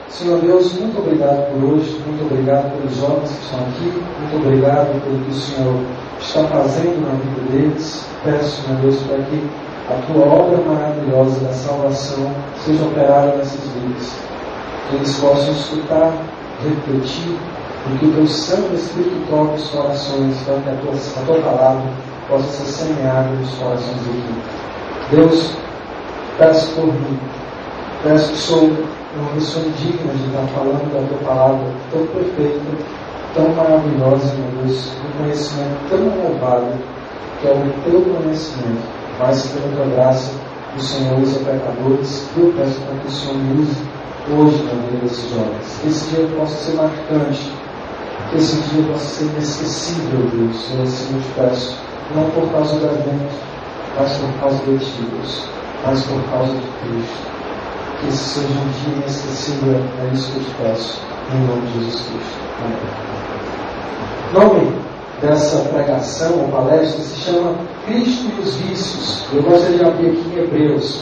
Senhor Deus, muito obrigado por hoje, muito obrigado pelos jovens que estão aqui, muito obrigado pelo que o Senhor está fazendo na vida deles. Peço, Senhor Deus, para que a tua obra maravilhosa da salvação seja operada nessas vidas. Que eles possam escutar, refletir, e que o teu Santo Espírito toque os corações, para que a tua palavra possa ser semeada nos corações aqui. Deus, peço por mim, peço que sou uma pessoa indigna de estar falando da tua palavra tão perfeita, tão maravilhosa, meu Deus, um conhecimento tão elevado, que é o teu conhecimento, mas que pela tua graça o Senhor usa pecadores. Eu peço para que o Senhor me use hoje na vida desses jovens. Que esse dia possa ser marcante, que esse dia possa ser inesquecível, Deus. Eu assim eu te peço, não por causa do evento, mas por causa de ti, Deus, mas por causa de Cristo. Que esse seja um dia inesquecível, é isso que eu te peço, em nome de Jesus Cristo. Amém. O nome dessa pregação ou palestra se chama Cristo e os Vícios. Eu gostaria de abrir aqui em Hebreus.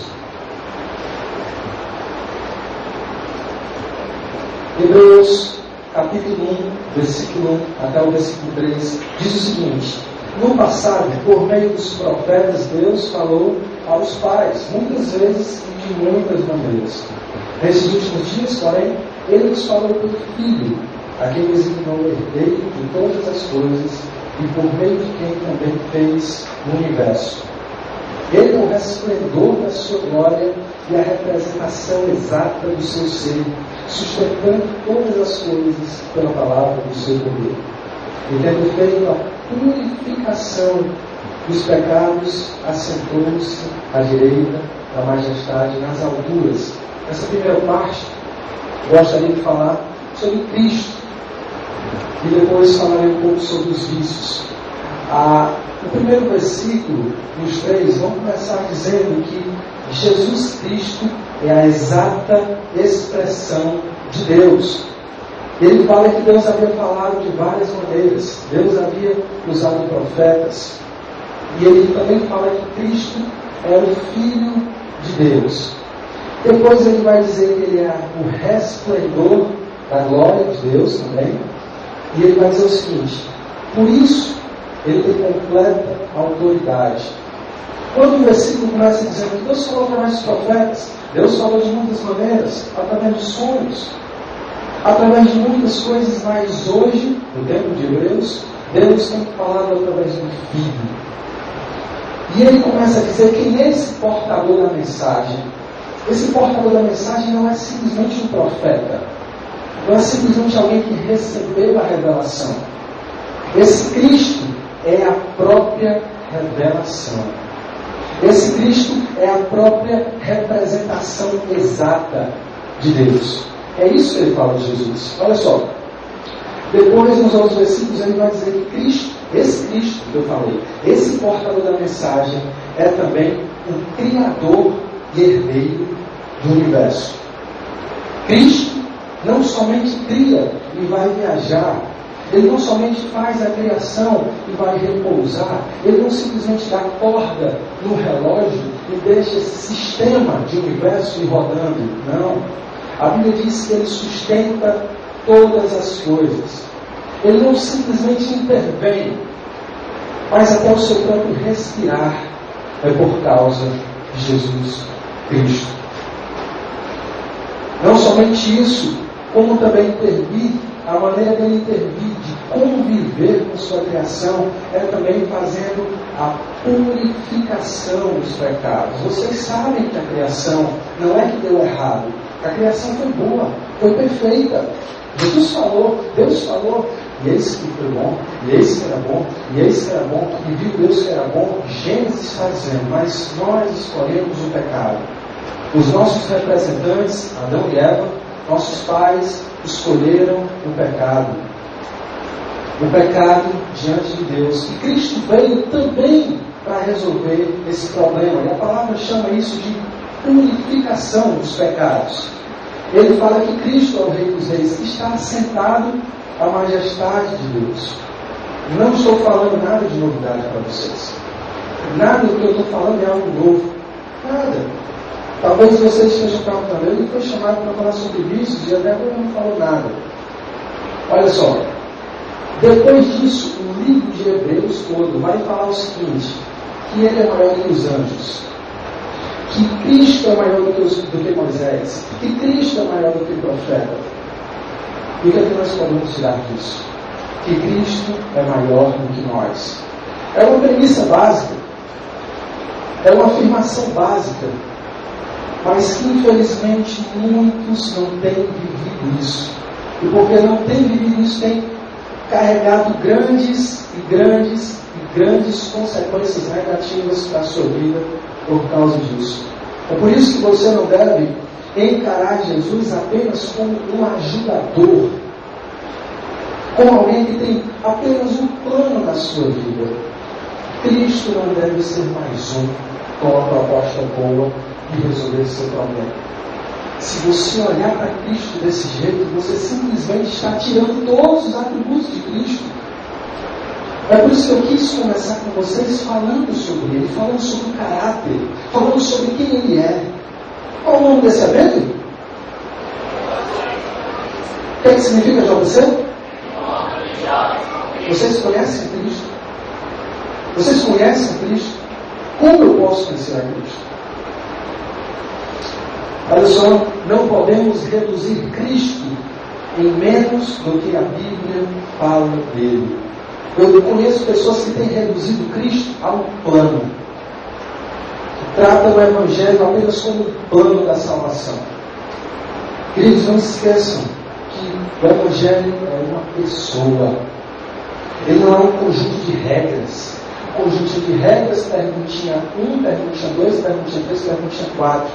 Hebreus, capítulo 1, versículo 1 até o versículo 3, diz o seguinte: no passado, por meio dos profetas, Deus falou aos pais, muitas vezes e de muitas maneiras. Nesses últimos dias, porém, Ele nos falou pelo Filho, a quem designou o herdeiro de todas as coisas e por meio de quem também fez o universo. Ele é o resplendor da sua glória e a representação exata do seu ser, sustentando todas as coisas pela palavra do seu poder. E tendo feito a purificação dos pecados, assentou-se à direita da majestade nas alturas. Nessa primeira parte, gostaria de falar sobre Cristo e depois falarei um pouco sobre os vícios. O primeiro versículo, os 3, vão começar dizendo que Jesus Cristo é a exata expressão de Deus. Ele fala que Deus havia falado de várias maneiras, Deus havia usado profetas, e ele também fala que Cristo é o Filho de Deus. Depois ele vai dizer que ele é o resplendor da glória de Deus também, e ele vai dizer o seguinte: por isso ele tem completa autoridade. Quando o versículo começa dizendo que Deus falou através dos profetas, Deus falou de muitas maneiras, através de sonhos, através de muitas coisas, mas hoje, no tempo de Hebreus, Deus tem falado através do Filho. E ele começa a dizer quem é esse portador da mensagem. Esse portador da mensagem não é simplesmente um profeta, não é simplesmente alguém que recebeu a revelação. Esse Cristo é a própria revelação. Esse Cristo é a própria representação exata de Deus. É isso que ele fala de Jesus. Olha só. Depois, nos outros versículos, ele vai dizer que Cristo, esse Cristo que eu falei, esse portador da mensagem, é também um criador e herdeiro do universo. Cristo não somente cria e vai viajar, ele não somente faz a criação e vai repousar, ele não simplesmente dá corda no relógio e deixa esse sistema de universo ir rodando. Não. A Bíblia diz que ele sustenta todas as coisas. Ele não simplesmente intervém, mas até o seu próprio respirar é por causa de Jesus Cristo. Não somente isso, como também intervir, a maneira dele intervir, de conviver com sua criação, é também fazendo a purificação dos pecados. Vocês sabem que a criação não é que deu errado. A criação foi boa, foi perfeita. Jesus falou, Deus falou, e eis que foi bom, e eis que era bom, e eis que era bom, e viu Deus que era bom. Gênesis está dizendo, mas nós escolhemos o pecado. Os nossos representantes, Adão e Eva, nossos pais, escolheram o pecado. O pecado diante de Deus. E Cristo veio também para resolver esse problema. E a palavra chama isso de purificação dos pecados. Ele fala que Cristo é o Rei dos Reis, que está assentado à majestade de Deus. Não estou falando nada de novidade para vocês. Nada do que eu estou falando é algo novo. Nada. Talvez você esteja perguntando, ele foi chamado para falar sobre vícios e até agora não falou nada. Olha só, depois disso, o livro de Hebreus todo vai falar o seguinte, que ele é maior que os anjos, que Cristo é maior do que Moisés, que Cristo é maior do que o profeta. E o que é que nós podemos tirar disso? Que Cristo é maior do que nós. É uma premissa básica, é uma afirmação básica, mas que infelizmente muitos não têm vivido isso. E porque não têm vivido isso, têm carregado grandes consequências negativas para a sua vida por causa disso. É por isso que você não deve encarar Jesus apenas como um ajudador, como alguém que tem apenas um plano na sua vida. Cristo não deve ser mais um com uma proposta boa de resolver seu problema. Se você olhar para Cristo desse jeito, você simplesmente está tirando todos os atributos de Cristo. É por isso que eu quis começar com vocês falando sobre Ele, falando sobre o caráter, falando sobre quem Ele é. Qual o nome desse evento? O que significa JC? Vocês conhecem Cristo? Vocês conhecem Cristo? Como eu posso conhecer a Cristo? Olha só, não podemos reduzir Cristo em menos do que a Bíblia fala dele. Eu conheço pessoas que têm reduzido Cristo a um plano. Tratam o Evangelho apenas como um plano da salvação. Queridos, não se esqueçam que o Evangelho é uma pessoa. Ele não é um conjunto de regras. Um conjunto de regras, perguntinha 1, perguntinha 2, perguntinha 3, perguntinha 4.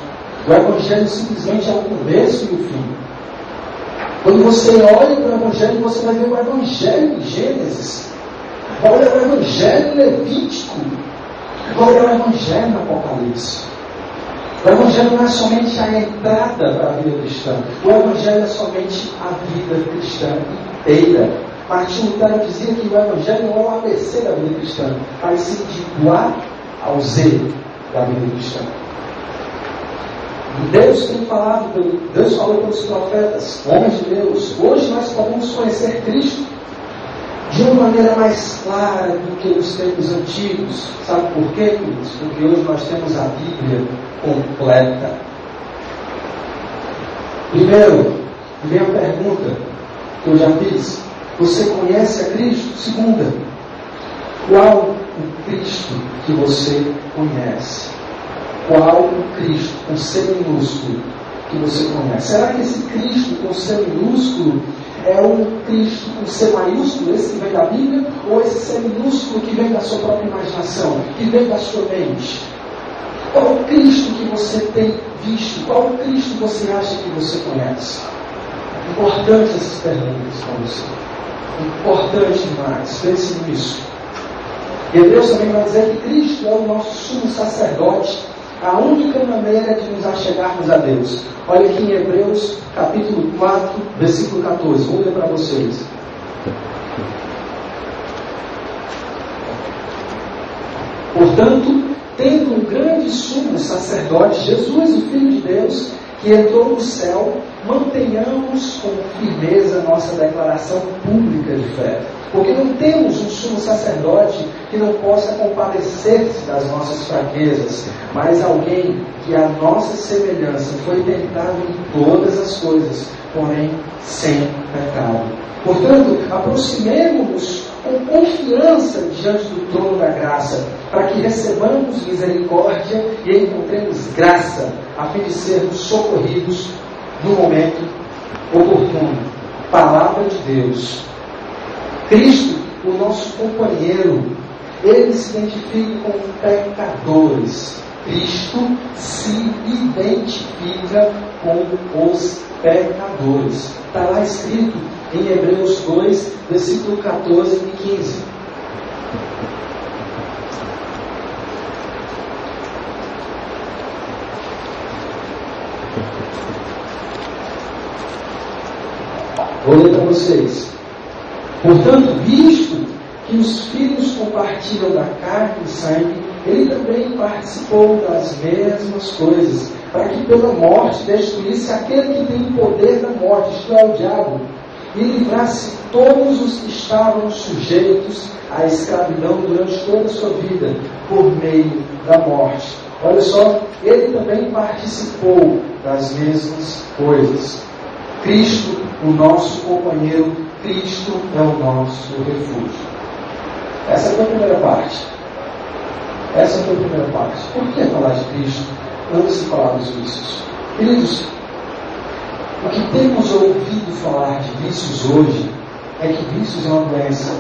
O Evangelho simplesmente é o começo e o fim. Quando você olha para o Evangelho, você vai ver o Evangelho em Gênesis. Olha o Evangelho Levítico. Olha o Evangelho no Apocalipse. O Evangelho não é somente a entrada para a vida cristã. O Evangelho é somente a vida cristã inteira. Martim Lutero dizia que o Evangelho não é o ABC da vida cristã, mas sim de A ao Z da vida cristã. Deus tem falado, Deus falou pelos profetas, homens de Deus. Hoje nós podemos conhecer Cristo de uma maneira mais clara do que nos tempos antigos. Sabe por quê, queridos? Porque hoje nós temos a Bíblia completa. Primeiro, vem a pergunta que eu já fiz. Você conhece a Cristo? Segunda, qual o Cristo que você conhece? Qual o Cristo com C minúsculo que você conhece? Será que esse Cristo com C minúsculo é um Cristo com C maiúsculo, esse que vem da Bíblia, ou esse C minúsculo que vem da sua própria imaginação, que vem da sua mente? Qual o Cristo que você tem visto? Qual o Cristo você acha que você conhece? Importante essas perguntas para você. Importante demais. Pense nisso. E Deus também vai dizer que Cristo é o nosso sumo sacerdote, a única maneira de nos achegarmos a Deus. Olha aqui em Hebreus, capítulo 4, versículo 14. Vou ler para vocês. Portanto, tendo um grande sumo sacerdote, Jesus, o Filho de Deus, que entrou no céu, mantenhamos com firmeza nossa declaração pública de fé. Porque não temos um sumo sacerdote que não possa compadecer-se das nossas fraquezas, mas alguém que a nossa semelhança foi tentado em todas as coisas, porém sem pecado. Portanto, aproximemo-nos com confiança diante do trono da graça, para que recebamos misericórdia e encontremos graça, a fim de sermos socorridos no momento oportuno. Palavra de Deus. Cristo, o nosso companheiro, ele se identifica com pecadores. Cristo se identifica com os pecadores. Está lá escrito em Hebreus 2, versículo 14 e 15. Vou ler para vocês. Portanto, visto que os filhos compartilham da carne e sangue, ele também participou das mesmas coisas, para que pela morte destruísse aquele que tem o poder da morte, isto é, o diabo, e livrasse todos os que estavam sujeitos à escravidão durante toda a sua vida, por meio da morte. Olha só, ele também participou das mesmas coisas. Cristo, o nosso companheiro, Cristo é o nosso refúgio. Essa foi a primeira parte. Por que falar de Cristo antes de falar dos vícios? Queridos, o que temos ouvido falar de vícios hoje é que vícios é uma doença.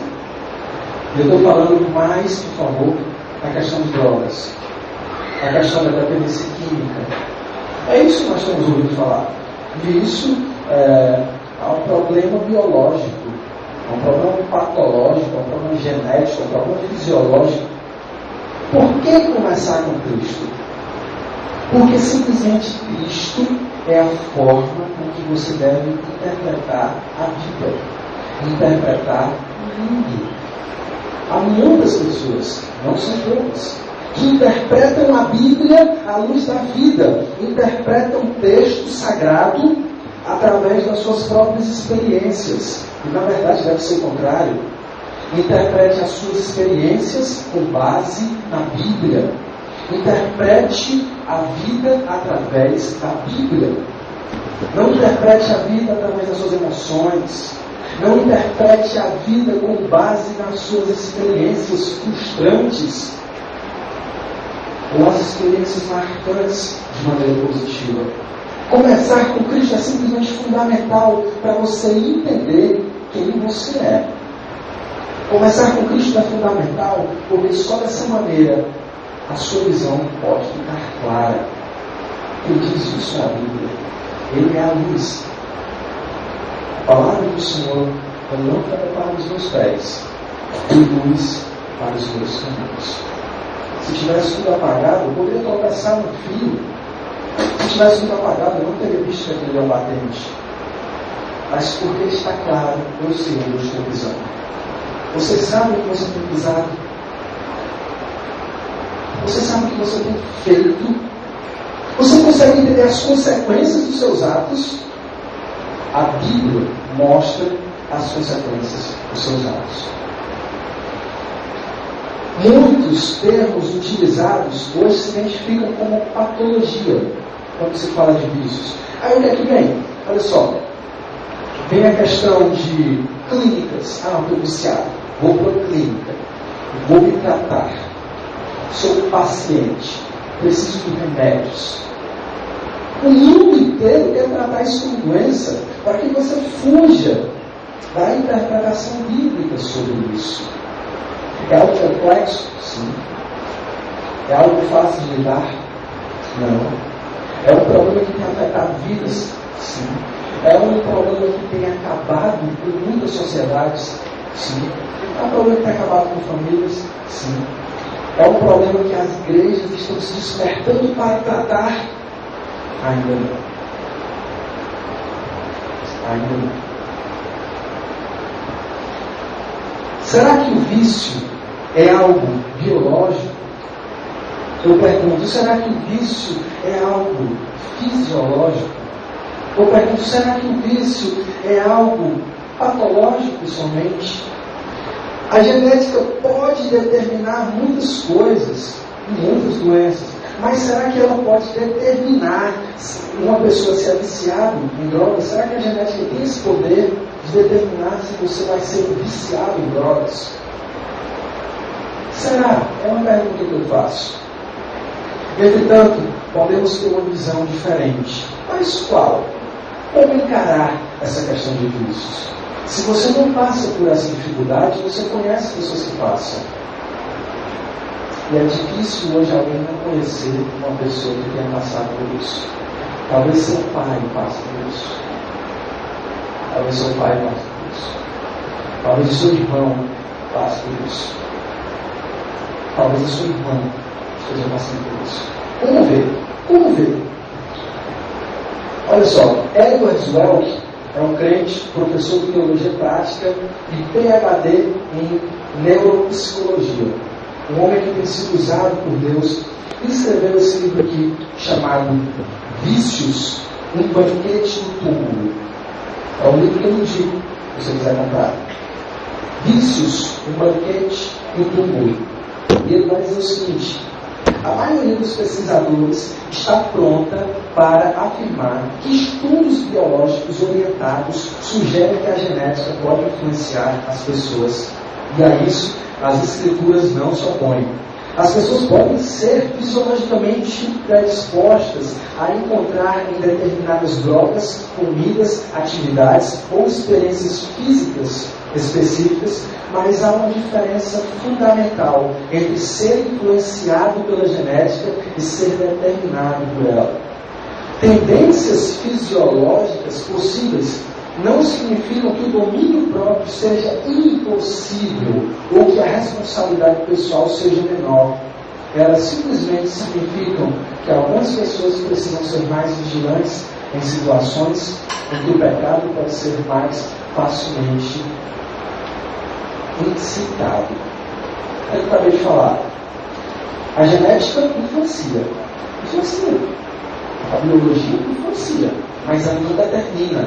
E eu estou falando mais, por favor, da questão de drogas, a questão da dependência química. É isso que nós estamos ouvindo falar. Vício é um problema biológico, é um problema patológico, é um problema genético, é um problema fisiológico. Por que começar com Cristo? Porque simplesmente Cristo é a forma com que você deve interpretar a vida, interpretar o mundo. Há muitas pessoas, não são poucas, que interpretam a Bíblia à luz da vida, interpretam o texto sagrado através das suas próprias experiências. E na verdade deve ser o contrário. Interprete as suas experiências com base na Bíblia. Interprete a vida através da Bíblia. Não interprete a vida através das suas emoções. Não interprete a vida com base nas suas experiências frustrantes ou as experiências marcantes de maneira positiva. Começar com Cristo é simplesmente fundamental para você entender quem você é. Começar com Cristo é fundamental porque só dessa maneira a sua visão pode ficar clara. Quem diz isso é a Bíblia. Ele é a luz. A palavra do Senhor é lâmpada para os meus pés e luz para os meus caminhos. Se tivesse tudo apagado, eu poderia tropeçar no fio. Se tivesse tudo apagado, eu não teria visto que aquele é um batente. Mas porque está claro, eu sei onde eu estou pisando. Você sabe o que você tem pisado? Você sabe o que você tem feito? Você consegue entender as consequências dos seus atos? A Bíblia mostra as consequências dos seus atos. Muitos termos utilizados hoje se identificam como patologia quando se fala de vícios. Aí o que é que vem? Olha só. Vem a questão de clínicas. Ah, estou viciado. Vou para a clínica. Vou me tratar. Sou paciente. Preciso de remédios. O mundo inteiro quer tratar isso como doença para que você fuja da interpretação bíblica sobre isso. É algo complexo? Sim. É algo fácil de lidar? Não. É um problema que tem afetado vidas? Sim. É um problema que tem acabado com muitas sociedades? Sim. É um problema que tem acabado com famílias? Sim. É um problema que as igrejas estão se despertando para tratar? Ainda não. Ainda não. Será que o vício é algo biológico? Eu pergunto, será que o vício é algo fisiológico? Eu pergunto, será que o vício é algo patológico somente? A genética pode determinar muitas coisas, muitas doenças, mas será que ela pode determinar se uma pessoa se é viciada em drogas? Será que a genética tem esse poder de determinar se você vai ser viciado em drogas? Será? É uma pergunta que eu faço. Entretanto, podemos ter uma visão diferente. Mas qual? Como encarar essa questão de vícios? Se você não passa por essa dificuldade, você conhece pessoas que passam. E é difícil hoje alguém não conhecer uma pessoa que tenha passado por isso. Talvez seu pai passe por isso. Talvez seu pai passe por isso. Talvez o seu irmão passe por isso. Talvez a sua irmã esteja passando por isso. Como ver? Como ver? Olha só, Edward Welch é um crente, professor de teologia prática e PhD em neuropsicologia. Um homem que tem sido usado por Deus e escreveu esse livro aqui chamado Vícios, um banquete no túmulo. É um livro que eu indico, se você quiser comprar. Vícios, um banquete no túmulo. E ele vai dizer o seguinte: a maioria dos pesquisadores está pronta para afirmar que estudos biológicos orientados sugerem que a genética pode influenciar as pessoas. E a isso as escrituras não se opõem. As pessoas podem ser fisiologicamente predispostas a encontrar em determinadas drogas, comidas, atividades ou experiências físicas específicas, mas há uma diferença fundamental entre ser influenciado pela genética e ser determinado por ela. Tendências fisiológicas possíveis não significam que o domínio próprio seja impossível ou que a responsabilidade pessoal seja menor. Elas simplesmente significam que algumas pessoas precisam ser mais vigilantes em situações em que o pecado pode ser mais facilmente incitado. Eu acabei de falar. A genética influencia. A biologia influencia, mas ela não determina.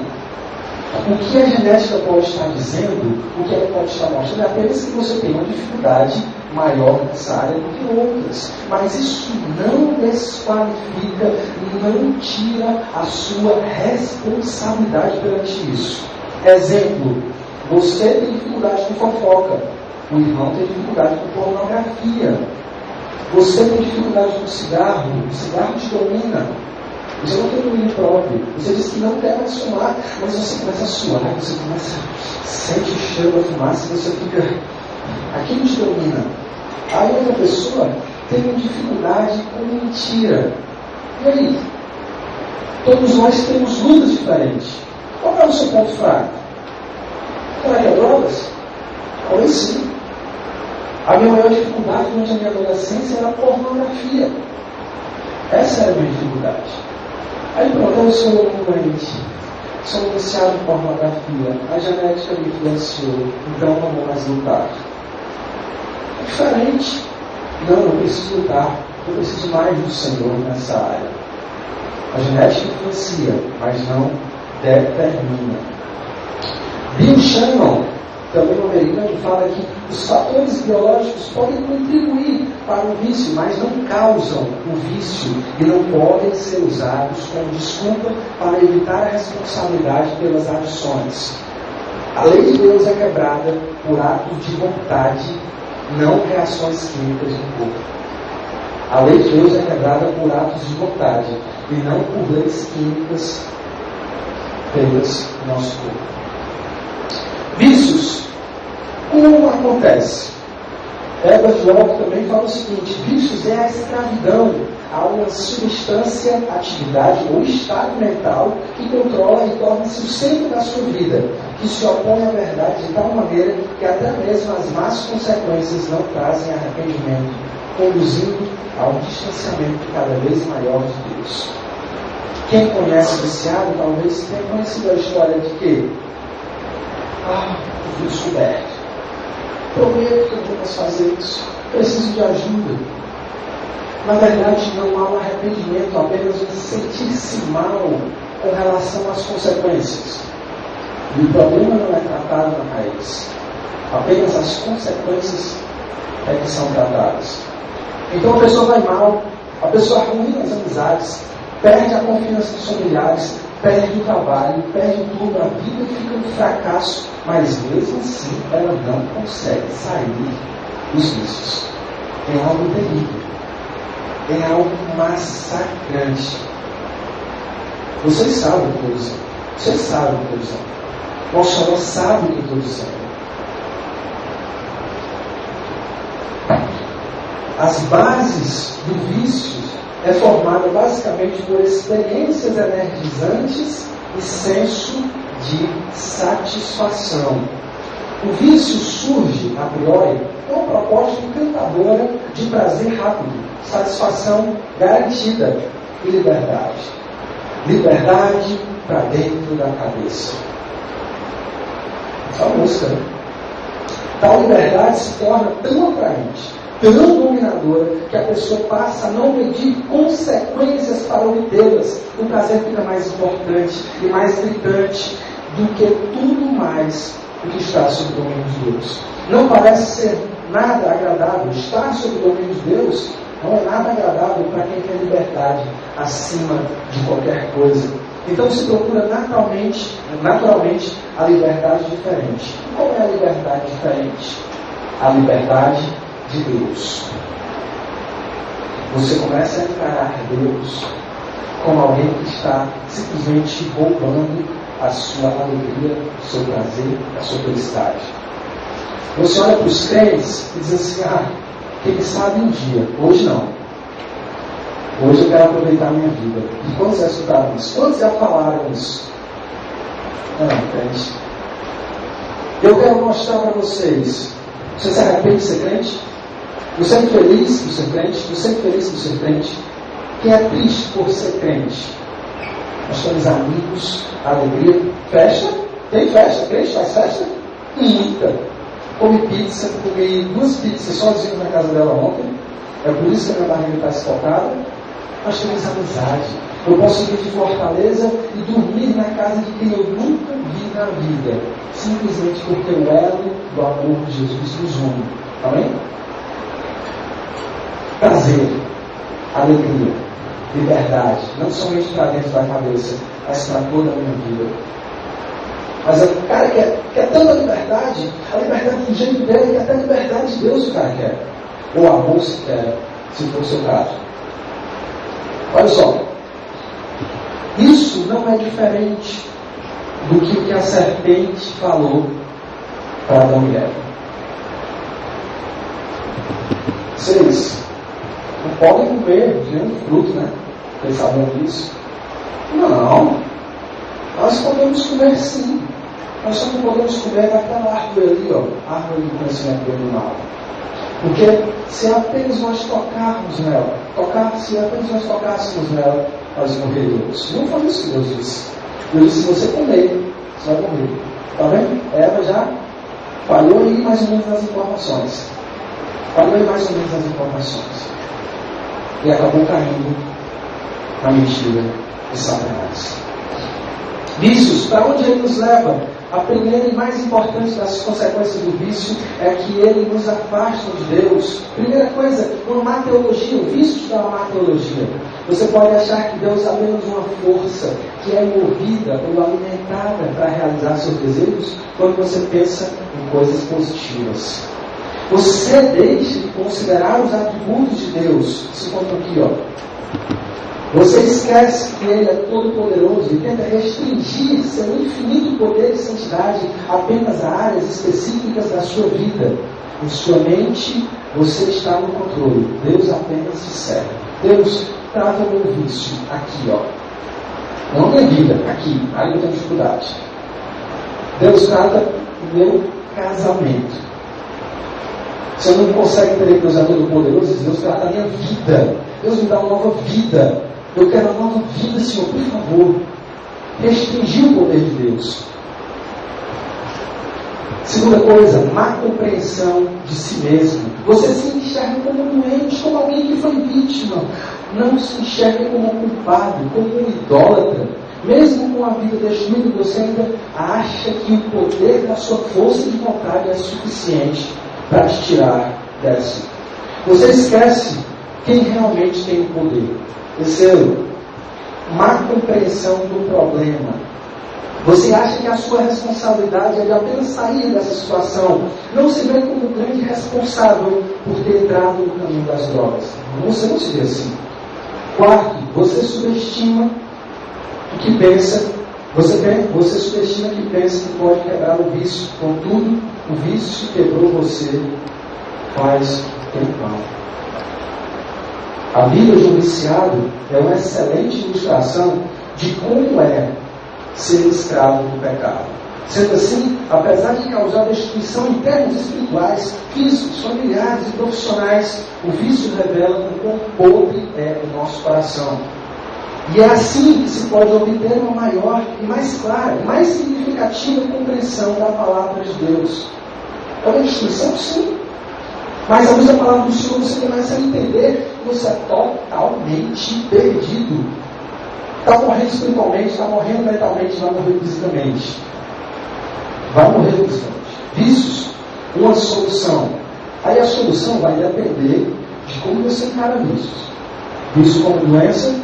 O que a genética pode estar dizendo, o que ela pode estar mostrando, é apenas que você tem uma dificuldade maior nessa área do que outras. Mas isso não desqualifica, não tira a sua responsabilidade perante isso. Exemplo, você tem dificuldade com fofoca, o irmão tem dificuldade com pornografia, você tem dificuldade com cigarro, o cigarro te domina. Você não tem domínio próprio. Você diz que não quer mais fumar, mas você começa a suar, você começa a sentir o cheiro da fumaça e você fica... Aquilo te domina. Aí outra pessoa tem dificuldade com mentira. E aí? Todos nós temos lutas diferentes. Qual é o seu ponto fraco? Será que é drogas? Talvez sim. A minha maior dificuldade durante a minha adolescência era a pornografia. Essa era a minha dificuldade. Aí pronto, eu sou um doente, sou viciado em pornografia, a genética me influenciou, então não vou mais lutar. É diferente. Não, eu preciso lutar, eu preciso mais do Senhor nessa área. A genética influencia, mas não determina. Bill Shannon, também um americano, fala que os fatores biológicos podem contribuir para o vício, mas não causam o vício e não podem ser usados como desculpa para evitar a responsabilidade pelas adições. A lei de Deus é quebrada por atos de vontade, não reações químicas do corpo. A lei de Deus é quebrada por atos de vontade e não por leis químicas pelas no nosso corpo. Vícios. Como acontece? Edward Walker também fala o seguinte: vícios é a escravidão a uma substância, atividade ou estado mental que controla e torna-se o centro da sua vida, que se opõe à verdade de tal maneira que até mesmo as más consequências não trazem arrependimento, conduzindo a um distanciamento cada vez maior de Deus. Quem conhece o viciado talvez tenha conhecido a história de que fui descoberto. Prometo que eu vou fazer isso. Preciso de ajuda. Na verdade, não há um arrependimento, apenas um sentir-se mal com relação às consequências. E o problema não é tratado na raiz. Apenas as consequências é que são tratadas. Então a pessoa vai mal, a pessoa arruina as amizades, perde a confiança dos familiares, perde o trabalho, perde tudo, a vida fica um fracasso, mas mesmo assim ela não consegue sair dos vícios. É algo terrível. É algo massacrante. Vocês sabem o que eu estou dizendo. Vocês sabem o que eu estou dizendo. O Senhor sabe o que eu estou dizendo. As bases do vício é formada basicamente por experiências energizantes e senso de satisfação. O vício surge, a priori, com uma proposta encantadora de prazer rápido, satisfação garantida e liberdade. Liberdade para dentro da cabeça. Essa música, né? Tal liberdade se torna tão atraente, tão dominadora que a pessoa passa a não medir consequências para obtê-las. O prazer fica mais importante e mais gritante do que tudo mais o que está sob o domínio de Deus. Não parece ser nada agradável. Estar sob o domínio de Deus não é nada agradável para quem quer liberdade acima de qualquer coisa. Então se procura naturalmente a liberdade diferente. E qual é a liberdade diferente? A liberdade de Deus. Você começa a encarar Deus como alguém que está simplesmente roubando a sua alegria, o seu prazer, a sua felicidade. Você olha para os crentes e diz assim, quem sabe um dia, hoje não. Hoje eu quero aproveitar a minha vida. E quantos já escutaram isso? Quantos já falaram isso? Não, crente. Eu quero mostrar para vocês. Você se arrepende de ser crente? Você é feliz por ser crente? Você é feliz por ser crente? Quem é triste por ser crente? Nós temos amigos, alegria, festa. Tem festa? Crente faz festa? Muita. Come pizza, comi 2 pizzas sozinho na casa dela ontem. É por isso que a minha barriga está espocada. Nós temos amizade. Eu posso vir de Fortaleza e dormir na casa de quem eu nunca vi na vida. Simplesmente porque o elo do amor de Jesus nos une. Amém? Prazer, alegria, liberdade. Não somente para dentro da cabeça, mas para toda a minha vida. Mas o cara quer tanta liberdade, a liberdade do jeito dele, que até a liberdade de Deus o cara quer. Ou a moça quer, se for o seu caso. Olha só. Isso não é diferente do que a serpente falou para Adão e Eva. Vocês não podem comer nenhum fruto, né? Vocês sabem disso? Não. Nós podemos comer sim. Nós só não podemos comer daquela árvore ali, árvore do conhecimento do mal. Porque se apenas nós tocarmos nela, se apenas nós tocássemos nela, nós morreríamos. Não foi isso que Deus disse. Deus disse, se você comer, você vai morrer. Está vendo? Eva já falhou aí mais ou menos nas informações. E acabou caindo na mentira de Satanás. Vícios, para onde ele nos leva? A primeira e mais importante das consequências do vício é que ele nos afasta de Deus. Primeira coisa, uma má teologia. O vício te dá uma má teologia. Você pode achar que Deus é apenas uma força que é movida ou alimentada para realizar seus desejos quando você pensa em coisas positivas. Você deixa de considerar os atributos de Deus. Se encontra aqui, Você esquece que Ele é todo-poderoso e tenta restringir seu infinito poder e santidade apenas a áreas específicas da sua vida. Em sua mente, você está no controle. Deus apenas se serve. Deus trata o meu vício aqui, Não minha vida, aqui. Aí eu tenho dificuldade. Deus trata o meu casamento. Você não consegue entender que Deus é todo-poderoso, Deus trata a minha vida. Deus me dá uma nova vida. Eu quero uma nova vida, Senhor, por favor. Restringir o poder de Deus. Segunda coisa, má compreensão de si mesmo. Você se enxerga como doente, como alguém que foi vítima. Não se enxerga como culpado, como um idólatra. Mesmo com a vida destruída, você ainda acha que o poder da sua força de vontade é suficiente para te tirar dessa. Você esquece quem realmente tem o poder. Terceiro, má compreensão do problema. Você acha que a sua responsabilidade é de apenas sair dessa situação. Não se vê como grande responsável por ter entrado no caminho das drogas. Você não se vê assim. Quarto, você subestima o que pensa. Você subestima que pensa que pode quebrar o vício. Contudo, o vício quebrou você faz tempo. A vida de um viciado é uma excelente ilustração de como é ser escravo do pecado. Sendo assim, apesar de causar destruição em termos espirituais, físicos, familiares e profissionais, o vício revela o quão podre é o nosso coração. E é assim que se pode obter uma maior e mais clara, mais significativa compreensão da palavra de Deus. É uma destruição, sim. Mas à luz da palavra do Senhor você começa a entender que você é totalmente perdido. Está morrendo espiritualmente, está morrendo mentalmente, vai morrer fisicamente. Vai morrer fisicamente. Vícios, uma solução. Aí a solução vai depender de como você encara vícios. Vício como doença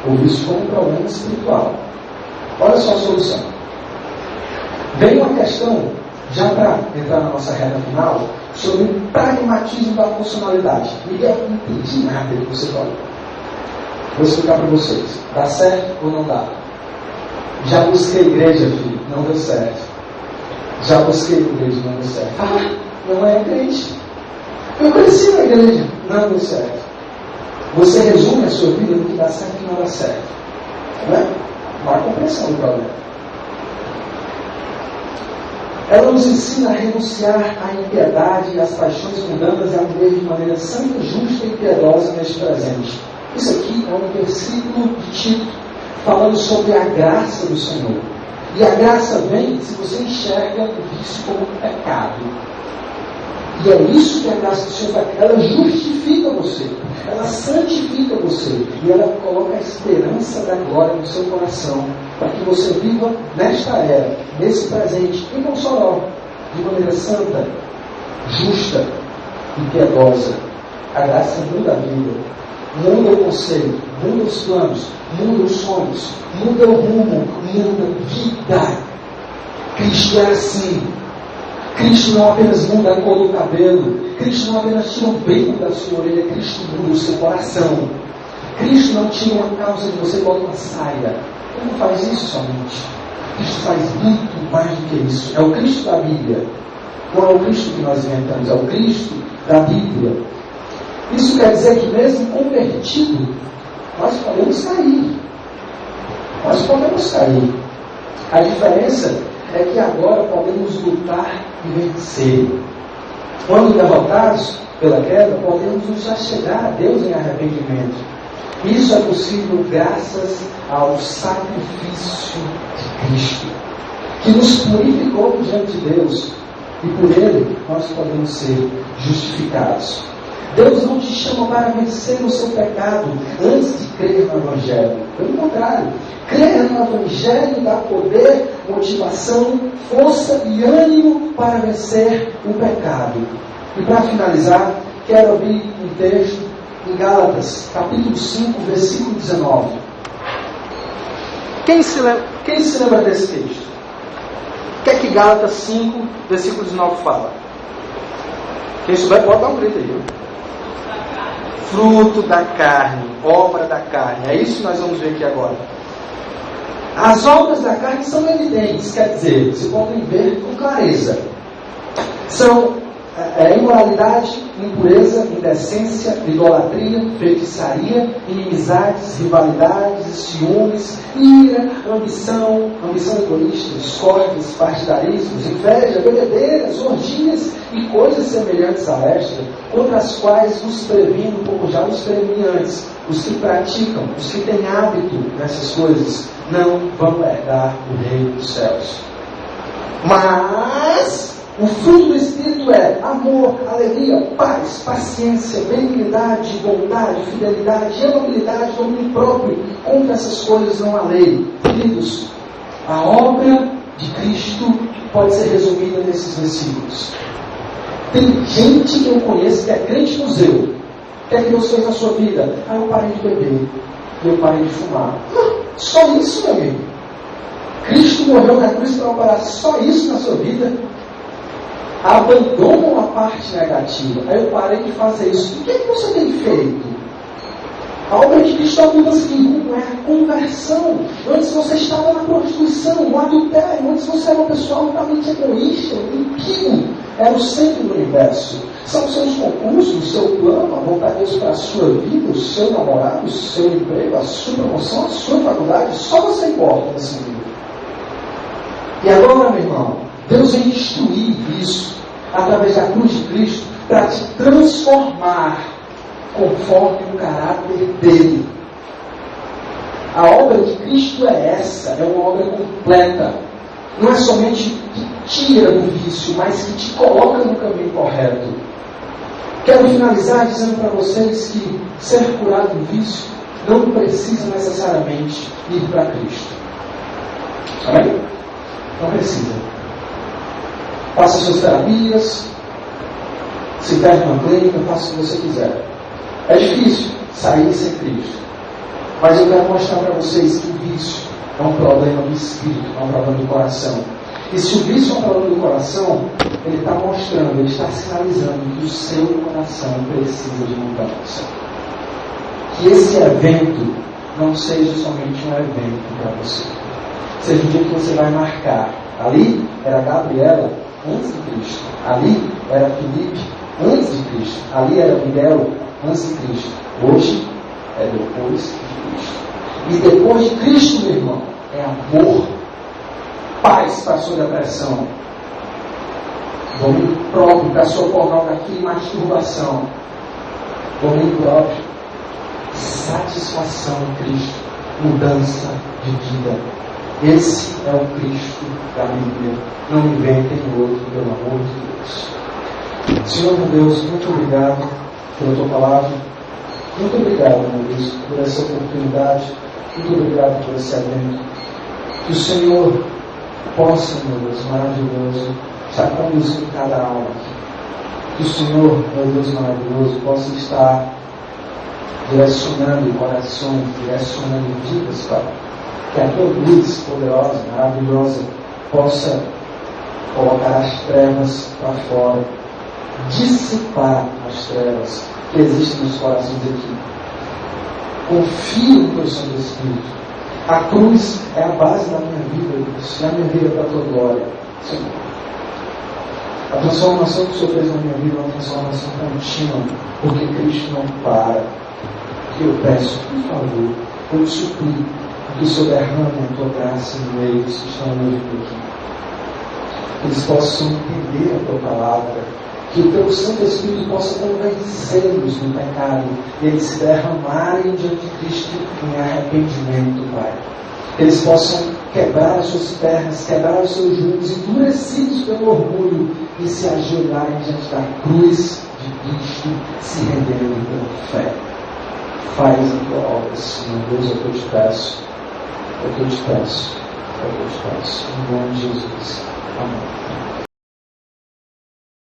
ou vício como problema espiritual. Olha só a solução. Vem uma questão, já para entrar na nossa reta final, sobre o pragmatismo da funcionalidade. Miguel, eu não entendi nada do que você falou. Vou explicar para vocês. Dá certo ou não dá? Já busquei igreja, filho. Não deu certo. Já busquei igreja, não deu certo. Ah, não é crente. Eu cresci na igreja. Não deu certo. Você resume a sua vida no que dá certo e não dá certo. Não é? Má compreensão do problema. Ela nos ensina a renunciar à impiedade e às paixões mundanas e a viver de maneira santa, justa e piedosa neste presente. Isso aqui é um versículo de Tito, falando sobre a graça do Senhor. E a graça vem se você enxerga o vício como pecado. E é isso que a graça do Senhor faz. Ela justifica você, ela santifica você, e ela coloca a esperança da glória no seu coração, para que você viva nesta era, nesse presente, em Mossoró, de maneira santa, justa e piedosa. A graça muda a vida, muda o conceito, muda os planos, muda os sonhos, muda o rumo, muda a vida. Cristo é assim. Cristo não apenas muda a cor do cabelo, Cristo não apenas tira o brilho da sua orelha, Cristo muda o seu coração. Cristo não tira uma calça de você e bota uma saia. Ele não faz isso somente. Cristo faz muito mais do que isso. É o Cristo da Bíblia. Não é o Cristo que nós inventamos, é o Cristo da Bíblia. Isso quer dizer que mesmo convertido, nós podemos cair. Nós podemos cair. A diferença é que agora podemos lutar e vencer. Quando derrotados pela queda, podemos nos achegar a Deus em arrependimento. Isso é possível graças ao sacrifício de Cristo, que nos purificou diante de Deus, e por Ele nós podemos ser justificados. Deus não te chama para vencer o seu pecado antes de crer no Evangelho. Pelo contrário, crer no Evangelho dá poder, motivação, força e ânimo para vencer o pecado. E para finalizar, quero abrir um texto em Gálatas, capítulo 5, versículo 19. Quem se lembra desse texto? O que é que Gálatas 5, versículo 19 fala? Quem souber pode dar um grito aí. Fruto da carne, obra da carne. É isso que nós vamos ver aqui agora. As obras da carne são evidentes, quer dizer, se podem ver com clareza. São imoralidade, impureza, indecência, idolatria, feitiçaria, inimizades, rivalidades, ciúmes, ira, ambição egoísta, discórdias, partidarismos, inveja, bebedeiras, orgias e coisas semelhantes a esta, contra as quais vos previno, como já os preveni antes. Os que praticam, os que têm hábito nessas coisas, não vão herdar o reino dos céus. Mas o fruto do Espírito é amor, alegria, paz, paciência, benignidade, bondade, fidelidade, amabilidade, domínio próprio. Contra essas coisas não há lei. Queridos, a obra de Cristo pode ser resumida nesses versículos. Tem gente que eu conheço que é crente museu. O que é que Deus fez na sua vida? Eu parei de beber, eu parei de fumar. Só isso, meu amigo. Cristo morreu na cruz para operar só isso na sua vida. Abandonam a parte negativa. Aí eu parei de fazer isso. O que é que você tem feito? A obra de Cristo é mudança de rumo, é a conversão. Antes você estava na prostituição, no adultério. Antes você era uma pessoa altamente egoísta, impio. Era o centro do universo. São os seus concursos, o seu plano, a vontade de Deus para a sua vida, o seu namorado, o seu emprego, a sua promoção, a sua faculdade. Só você importa nesse mundo. E agora, meu irmão, Deus vem destruir isso através da cruz de Cristo para te transformar conforme o caráter dele. A obra de Cristo é essa, é uma obra completa. Não é somente que tira do vício, mas que te coloca no caminho correto. Quero finalizar dizendo para vocês que ser curado do vício não precisa necessariamente ir para Cristo. Amém? Não precisa. Faça suas terapias, se interne numa clínica, faça o que você quiser. É difícil sair sem Cristo. Mas eu quero mostrar para vocês que o vício é um problema do espírito, é um problema do coração. E se o vício é um problema do coração, ele está mostrando, ele está sinalizando que o seu coração precisa de mudança. Que esse evento não seja somente um evento para você. Seja um dia que você vai marcar. Ali era Gabriela antes de Cristo. Ali era Filipe antes de Cristo. Ali era Miguel antes de Cristo. Hoje é depois de Cristo. E depois de Cristo, meu irmão, é amor, paz para a sua depressão, domínio próprio para a sua pornografia e masturbação, domínio próprio, satisfação em Cristo, mudança de vida. Esse é o Cristo da Bíblia. Não inventem outro, pelo amor de Deus. Senhor meu Deus, muito obrigado pela tua palavra. Muito obrigado, meu Deus, por essa oportunidade. Muito obrigado por esse evento. Que o Senhor possa, meu Deus, maravilhoso, estar conduzindo cada alma aqui. Que o Senhor, meu Deus maravilhoso, possa estar direcionando corações, direcionando vidas, Pai. Que a tua luz poderosa, maravilhosa, possa colocar as trevas para fora, dissipar as trevas que existem nos corações aqui. Confio no teu Santo Espírito. A cruz é a base da minha vida, Deus, e a minha vida é para a tua glória, Senhor. A transformação que o Senhor fez na minha vida é uma transformação contínua, porque Cristo não para. Que eu peço, por favor, eu te suplico, que o Senhor derrame a tua graça no meio dos que estão ouvindo aqui. Que eles possam entender a tua palavra, que o teu Santo Espírito possa convencê-los do pecado, e eles se derramarem diante de Cristo em arrependimento, Pai. Que eles possam quebrar as suas pernas, quebrar os seus joelhos, endurecidos pelo orgulho, e se ajoelharem diante da cruz de Cristo, se renderem pela fé. Faz a tua obra, Senhor Deus, é o que eu te peço. É o que eu te peço. É o que eu te peço. Em nome de Jesus. Amém.